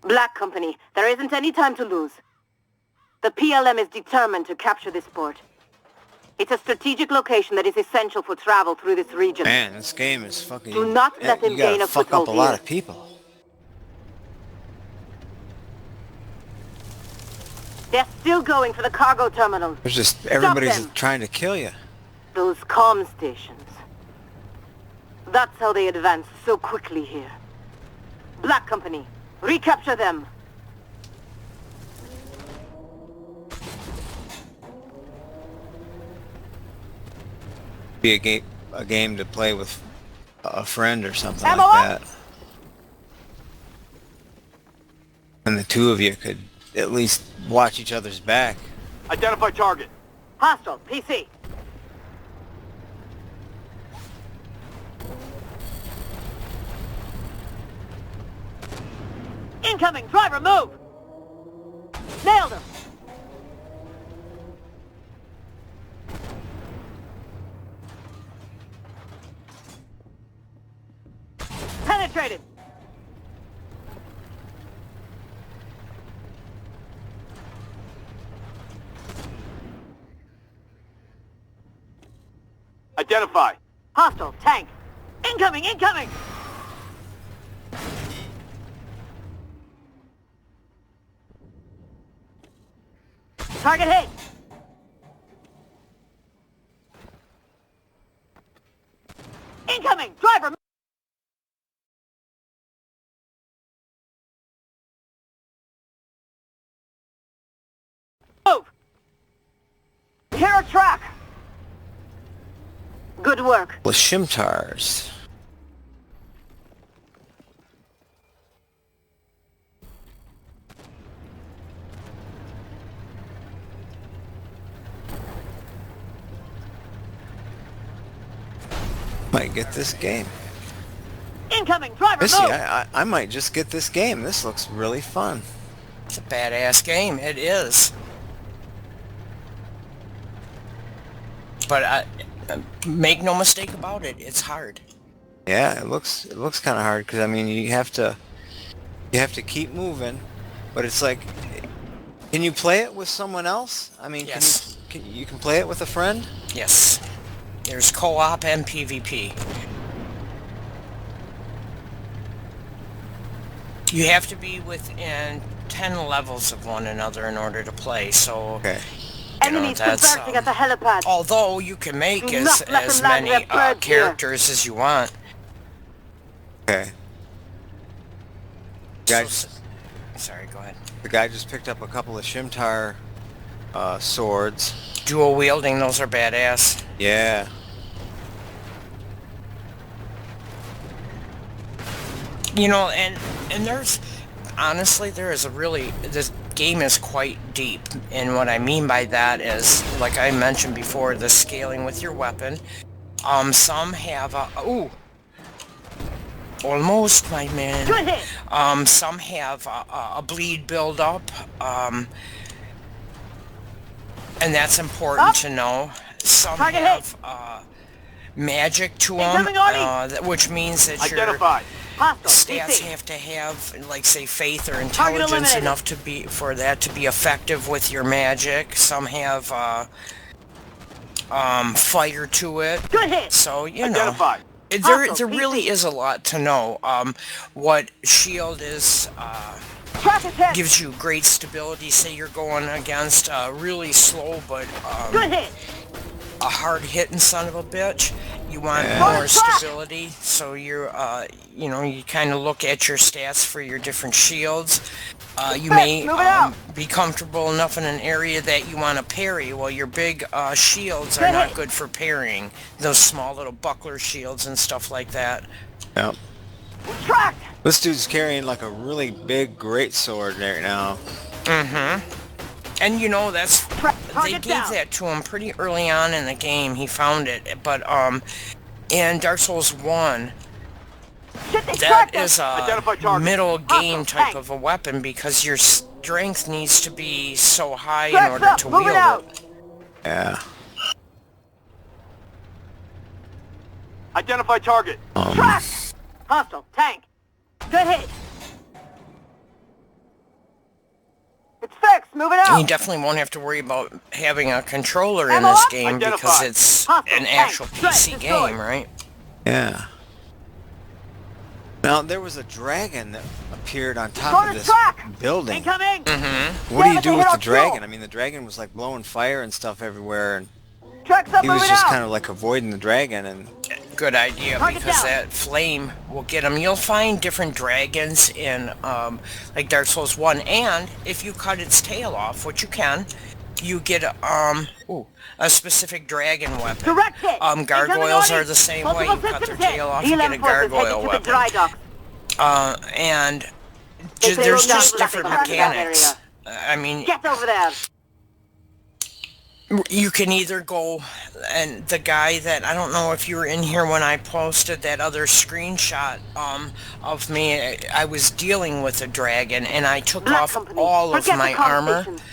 Black Company, there isn't any time to lose. The PLM is determined to capture this port. It's a strategic location that is essential for travel through this region. Man, this game is fucking... Do not let them gain a fuck up foothold a lot here. of people. They're still going for the cargo terminal. There's just... everybody's them. trying to kill you. Those comm stations. That's how they advance so quickly here. Black Company, recapture them. Be a game to play with a friend or something Ammo like up. that. And the two of you could at least watch each other's back. Identify target. Hostile, PC. Incoming, driver, move! Nailed him! Penetrated! Identify. Hostile, tank! Incoming, incoming! Target hit! Incoming! Driver! Move! Clear a track! Good work. With Shimtars. Might get this game. Incoming! Driver, Missy, move! I might just get this game. This looks really fun. It's a badass game. It is. But make no mistake about it. It's hard. Yeah, it looks kind of hard because I mean you have to keep moving, but it's like, can you play it with someone else? I mean, Yes. can you play it with a friend? Yes. There's co-op and PvP. You have to be within 10 levels of one another in order to play, so... Okay. You know, Enemies that's, converging at the helipad. although you can make Do as not let them land many their birds here. characters as you want. Okay. Sorry, go ahead. The guy just picked up a couple of Shimtar swords. Dual wielding, those are badass. Yeah. You know, and there's, honestly, there is a really, this game is quite deep, and what I mean by that is, like I mentioned before, the scaling with your weapon. Some have ooh, almost, my man. Good hit! Some have a bleed build-up, and that's important to know. Some Target have magic to them, Incoming Arnie! which means that your Identify. Hostile, stats PC. have to have, like, say, faith or Target intelligence eliminated. enough to be for that to be effective with your magic. Some have fire to it. Good hit! So you Identify. know, there Hostile, really PC. is a lot to know. What shield is Track is hit! gives you great stability. Say you're going against really slow but Good hit! a hard-hitting son of a bitch. You want Yeah. more stability, so you're, you know, you kind of look at your stats for your different shields. You may move it out. be comfortable enough in an area that you want to parry. Well, your big shields are Good not hit. good for parrying. Those small little buckler shields and stuff like that. Yep. Tracked! This dude's carrying like a really big great sword right now. Mm-hmm. And you know, that's they Target gave down. that to him pretty early on in the game. He found it, but in Dark Souls 1, Shit, they that tracked is us! Identify a target. middle game Hostile, type tank. of a weapon because your strength needs to be so high in Tracks order up, to move wield it out! it. Yeah. Identify target. Tracked! Hostile, tank! Good hit! move it You out. definitely won't have to worry about having a controller in Ammo this up? game because Identify. it's Hostile an tank. actual Strike PC destroyed. game, right? Yeah. Now, there was a dragon that appeared on top Short of of this track. building. Incoming. Mm-hmm. What do Damn you it, do they with hit the our fuel. dragon? I mean, the dragon was like blowing fire and stuff everywhere, and Trucks up, he was moving just out. kind of like avoiding the dragon, and Good idea, Target because down. that flame will get them. You'll find different dragons in like Dark Souls 1, and if you cut its tail off, which you can, you get a specific dragon weapon. Direct hit. Gargoyles Incoming are the same way. Multiple You cut their systems hit. tail off, you get a ELM forces gargoyle headed to the weapon. dry docks. And They say there's road down just to different that mechanics. area. I mean, Get over there. you can either go, and the guy that, I don't know if you were in here when I posted that other screenshot of me, I was dealing with a dragon, and I took Black off company. all of Forget my the armor conversation.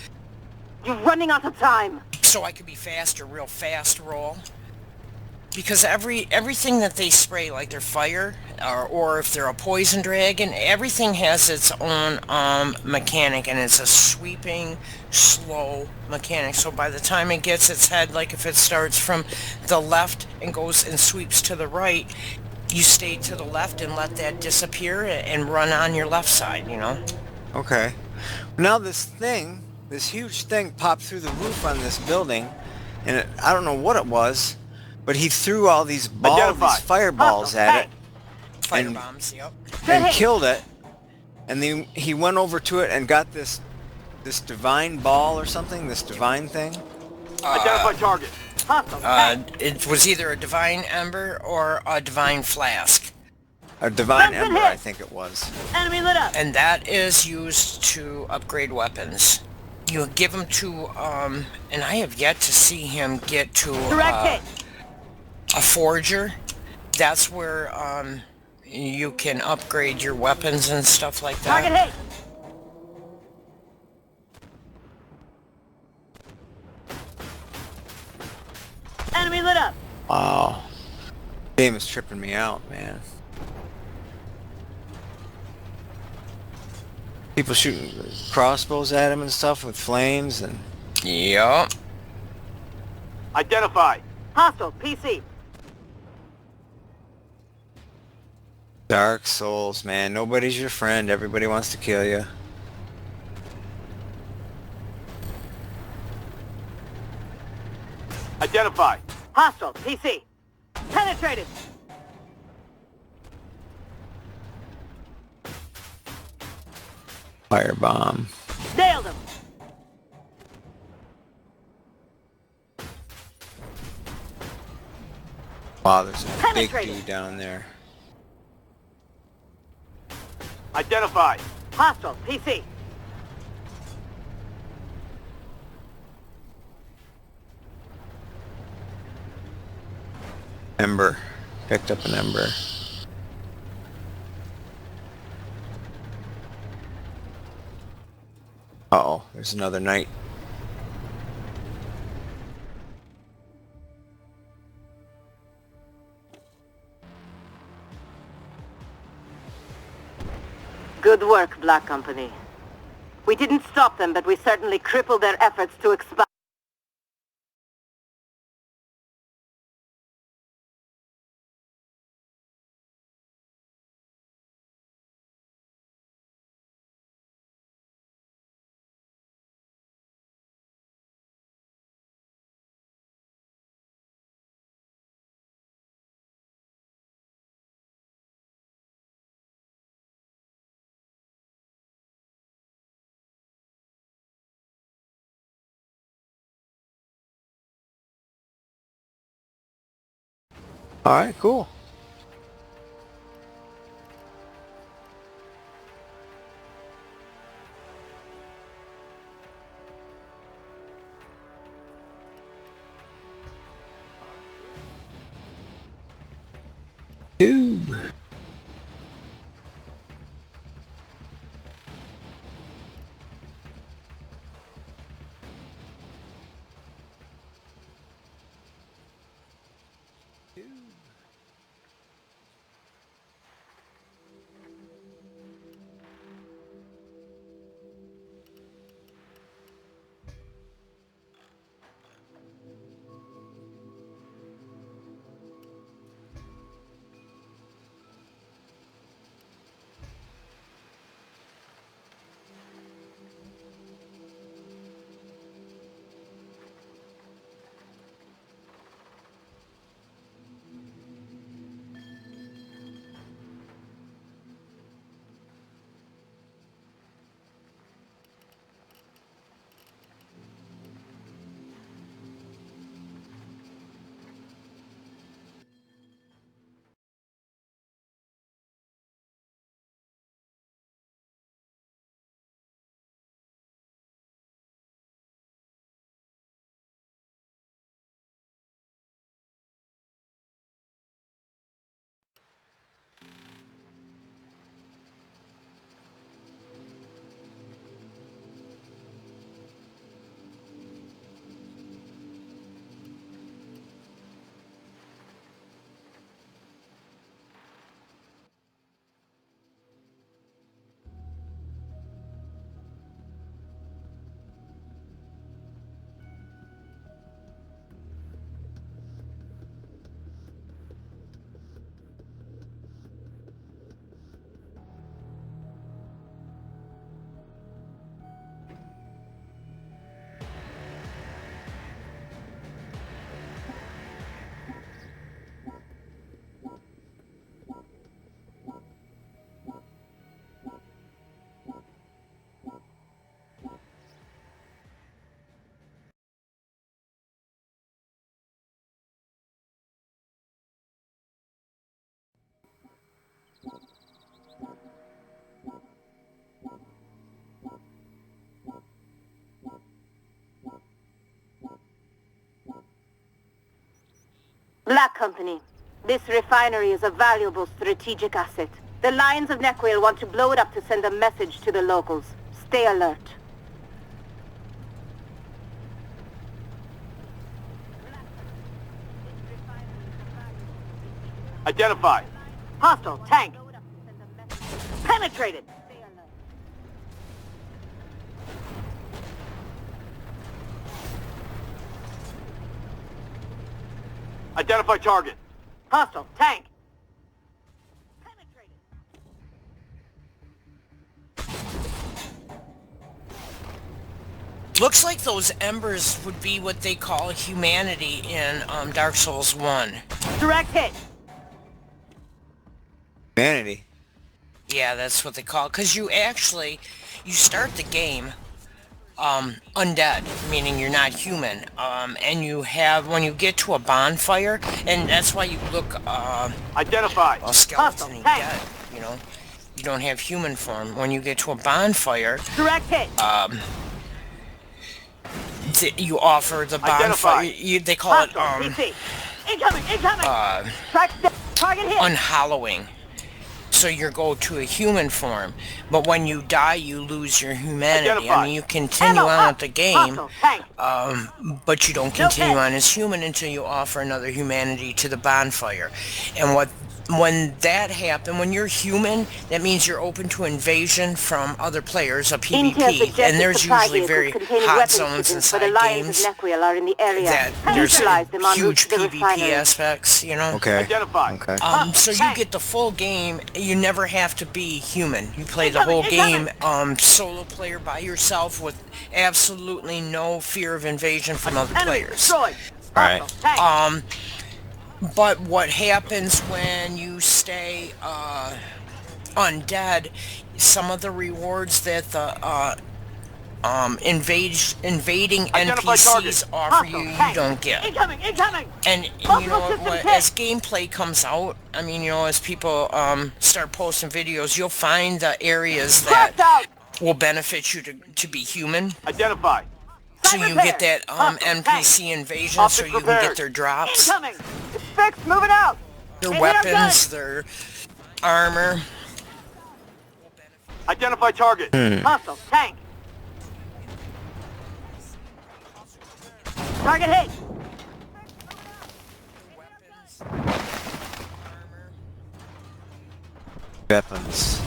You're running out of time. so I could be faster, real fast roll. Because everything that they spray, like their fire, or if they're a poison dragon, everything has its own mechanic, and it's a sweeping, slow mechanic. So by the time it gets its head, like if it starts from the left and goes and sweeps to the right, you stay to the left and let that disappear and run on your left side, you know? okay. Now this huge thing popped through the roof on this building, and I don't know what it was, but he threw all these Identify. fireballs at it Fire And- bombs, yep. and killed it. And then he went over to it and got this divine ball or something, this divine thing. Identify target. Hostile. It was either a divine ember or a divine flask. A divine Benson ember, hit. I think it was. Enemy lit up. And that is used to upgrade weapons. You give them to, and I have yet to see him get to Direct hit. a forger. That's where you can upgrade your weapons and stuff like Target that. hit. Enemy lit up. Wow. Game is tripping me out, man. People shooting crossbows at him and stuff with flames, and Yup. Identify. Hostile. PC. Dark Souls, man. Nobody's your friend. Everybody wants to kill you. Identify. Hostile. PC. Penetrated. Firebomb. Nailed him. Wow, there's a big Penetrated. dude down there. Identify. Hostile. PC. Ember. Picked up an ember. Uh-oh, there's another knight. Good work, Black Company. We didn't stop them, but we certainly crippled their efforts to expand. Alright, cool. Tube. Black Company. This refinery is a valuable strategic asset. The Lions of Nequil want to blow it up to send a message to the locals. Stay alert. Identify. Hostile tank. Penetrated. Identify target. Hostile tank. Penetrated. Looks like those embers would be what they call humanity in Dark Souls 1. Direct hit. Humanity. Yeah, that's what they call it. Because you start the game undead, meaning you're not human. And you have, when you get to a bonfire, and that's why you look Identify. skeleton-y Hostile, dead, you know? You don't have human form. When you get to a bonfire, Direct hit. you offer the Identify. bonfire, they call it Hostile. DC. Incoming. Track target hit. unhallowing. So you go to a human form, but when you die, you lose your humanity. Identify. I mean, you continue Ammo on up. with the game, Hostile tank. but you don't continue hit. on as human until you offer another humanity to the bonfire. And when that happens, when you're human, that means you're open to invasion from other players, a Intel PvP, suggests and there's supply usually vehicles very containing hot weapons zones hidden, inside but the Lions games of Nequil are in the area. that there's Neutralize them en route huge to the PvP refinery. aspects, you know? Okay. Identify. Okay. So you get the full game. You never have to be human. You play the Incoming, whole game solo player by yourself with absolutely no fear of invasion from other Enemy players. destroyed. Alright. Hostile tank. But what happens when you stay undead? Some of the rewards that the invading Identify NPCs target. offer you, Hostile you tank. don't get. Incoming. And you Multiple know, systems hit. as gameplay comes out, I mean, you know, as people start posting videos, you'll find the areas that Cracked out. will benefit you to be human. Identify. So Site you repair. get that Hostile NPC invasion, so Optics you can get repaired. their drops, Incoming. It's fixed. Moving out. their They hit our weapons, gun. their armor. Identify target. Hostile tank. Target hit. Weapons.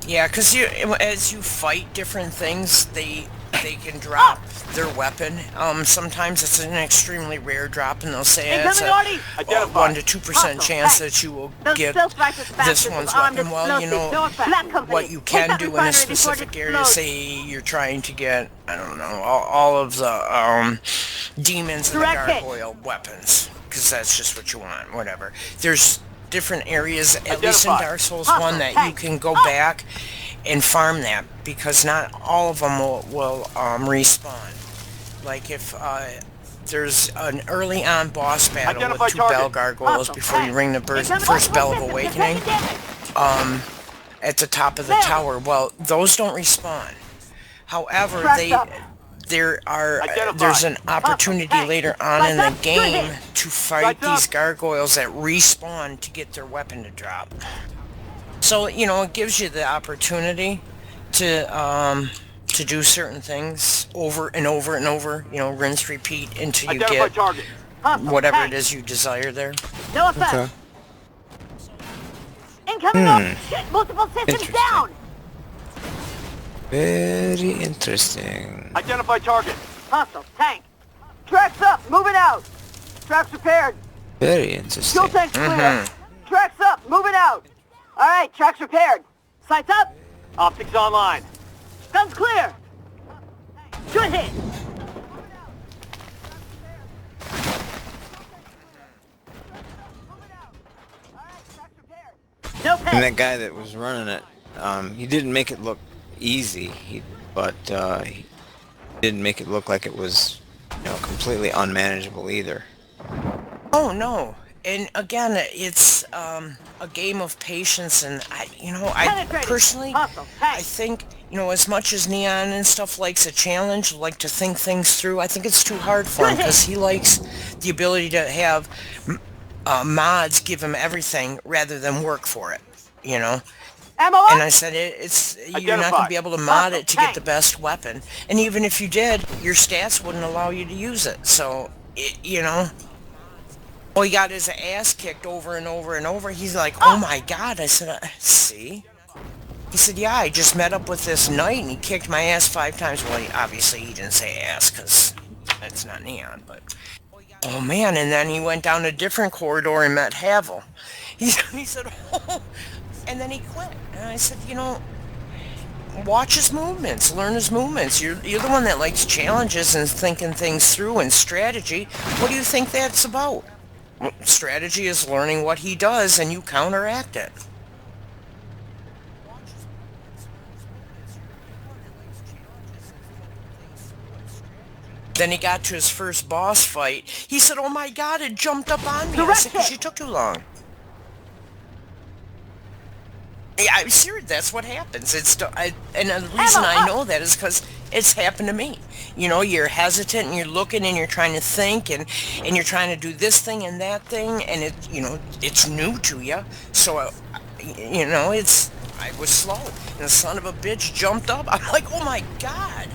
Yeah, because as you fight different things, they can drop their weapon. Sometimes it's an extremely rare drop, and they'll say it's a Incoming Artie. Identify. 1 to 2% Hostile chance tank. that you will Those get stealth rifles this bastards one's with armed weapon. Well, you explosives. know, Black Company. what you Take can that do in a refinery before it specific area, explodes. say you're trying to get, I don't know, all of the demons and the Direct hit. gargoyle weapons, because that's just what you want, whatever. There's different areas, at least in Identify. Dark Souls Hostile 1, that you tank. can go back and farm that, because not all of them will respawn. Like if there's an early on boss battle Identify with 2 target. bell gargoyles Hostile before you tank. ring the Incoming first bell of multiple awakening systems. Taking damage. at the top of the tower. Well, those don't respawn. However, Cracked up. Identify. there's an opportunity Hostile tank. later on in the Lights up. Good game hit. to fight Lights up. these gargoyles that respawn to get their weapon to drop. So, you know, it gives you the opportunity to do certain things over and over and over, you know, rinse, repeat until you Identify get target. Hostile whatever tank. it is you desire there. No effect. Okay. Incoming. Oh, shit. Multiple systems Interesting. down. Very interesting. Identify target. Hostile tank. Tracks up. Moving out. Tracks repaired. Very interesting. Fuel tank's clear. Tracks up. Moving out. All right. Tracks repaired. Sights up. Optics online. Guns clear. Good hit. No And pay. that guy that was running it, he didn't make it look easy, but he didn't make it look like it was, you know, completely unmanageable either. Oh no. And again, it's a game of patience, and I Penetrating. personally, Hustle. I Hey. think, as much as Neon and stuff likes a challenge, like to think things through, I think it's too hard for him Good hit. because he likes the ability to have mods give him everything rather than work for it, you know? Ammo And up. I said, you're not going to Identified. be able to mod Hustle. it to get Hey. the best weapon. And even if you did, your stats wouldn't allow you to use it. So, oh, he got his ass kicked over and over and over. He's like, oh Up. my God. I said, see? He said, yeah, I just met up with this knight and he kicked my ass 5 times. Well, obviously he didn't say ass because that's not Neon, but... Oh man, and then he went down a different corridor and met Havel. He said, oh, and then he quit. And I said, watch his movements, learn his movements. You're the one that likes challenges and thinking things through and strategy. What do you think that's about? Well, strategy is learning what he does and you counteract it. Then he got to his first boss fight. He said, oh my God, it jumped up on me. I said, because you took too long. Yeah, I'm serious. That's what happens. And the reason I know that is because it's happened to me. You're hesitant and you're looking and you're trying to think and you're trying to do this thing and that thing and it's new to you. So, I was slow and the son of a bitch jumped up. I'm like, oh my God.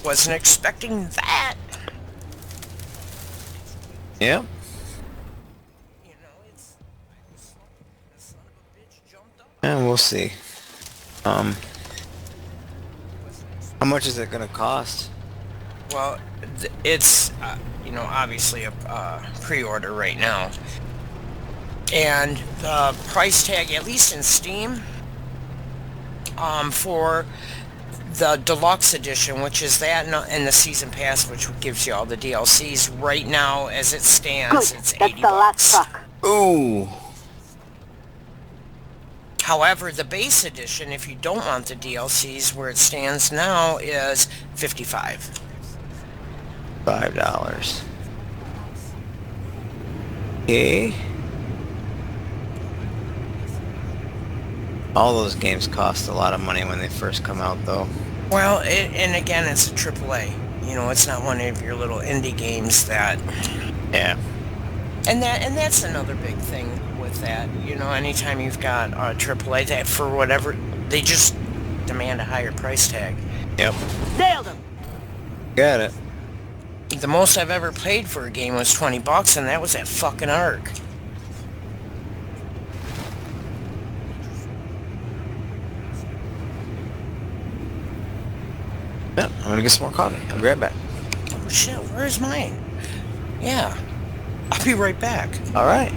Wasn't expecting that. Yeah. And we'll see. How much is it gonna cost? Well, it's obviously a pre-order right now, and the price tag, at least in Steam, for the deluxe edition, which is that, and the season pass, which gives you all the DLCs, right now as it stands, Good. it's That's $80. the last truck. Ooh. However, the base edition, if you don't want the DLCs, where it stands now, is $55. $5. Okay. All those games cost a lot of money when they first come out, though. Well, and again, it's a AAA. It's not one of your little indie games that... Yeah. And that's another big thing with that. Anytime you've got a AAA, that for whatever, they just demand a higher price tag. Yep. Nailed him. Got it. The most I've ever paid for a game was $20, and that was that fucking Ark. Yep. I'm gonna get some more coffee. I'll be right back. Oh shit, where's mine? Yeah. I'll be right back. All right.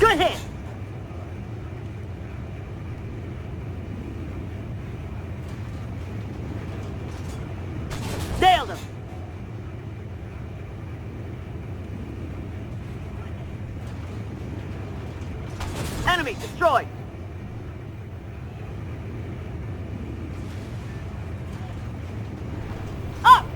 Good hit. Nailed him. Enemy destroyed. Up.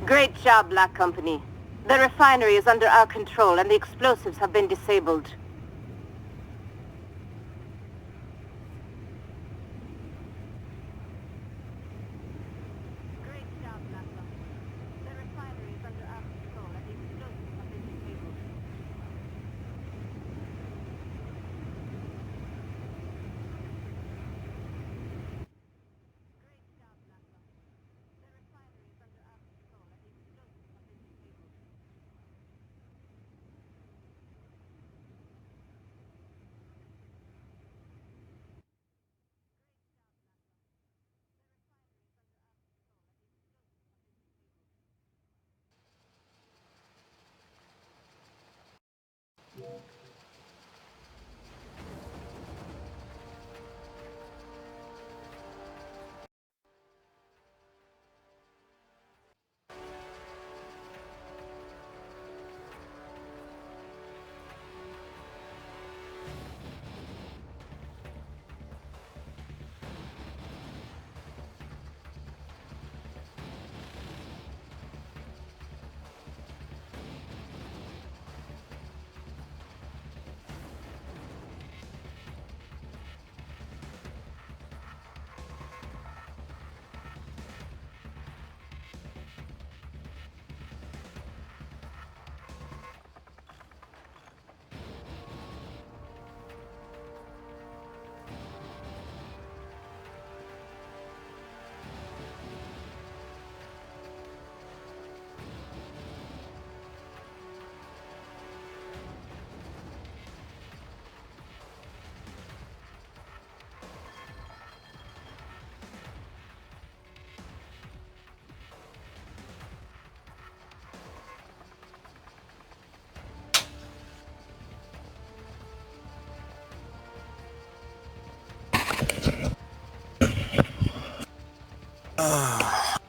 Great job, Black Company. The refinery is under our control and the explosives have been disabled. Great job, Black Company. The refinery is under our control and the explosives have been disabled.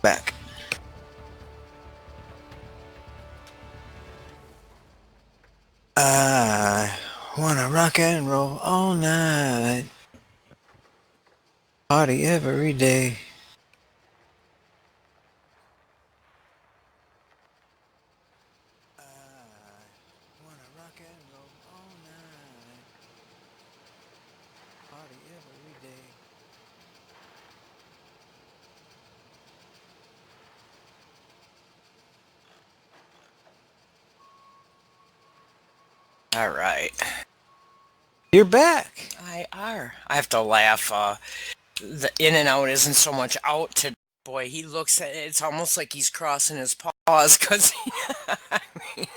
Back. I wanna rock and roll all night. Party every day. I wanna rock and roll all night. Party every day. All right. You're back. I have to laugh. The in and out isn't so much out to boy. He looks at it's almost like he's crossing his paws because I mean,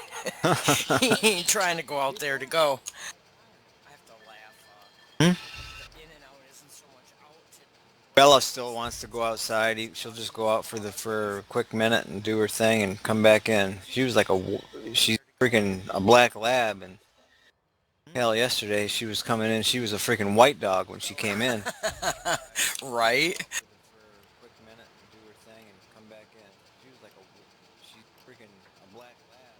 he ain't trying to go out there to go. I have to laugh. Hmm? The in and out isn't so much out to. Bella still wants to go outside. She'll just go out for a quick minute and do her thing and come back in. She was like she's freaking a black lab, and hell, yesterday she was coming in. She was a freaking white dog when she came in. Right? For a quick minute and do her thing and come back in. She was like she's freaking a black lab.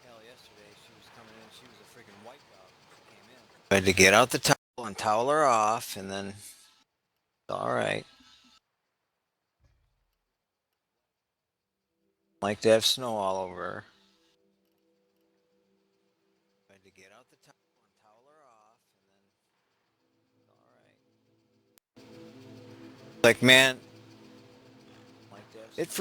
Hell, yesterday she was coming in. She was a freaking white dog when she came in. I had to get out the towel and towel her off, and then it's all right. Like to have snow all over her. I had to get out the towel and towel her off, and then it's all right. Like, man, like that. It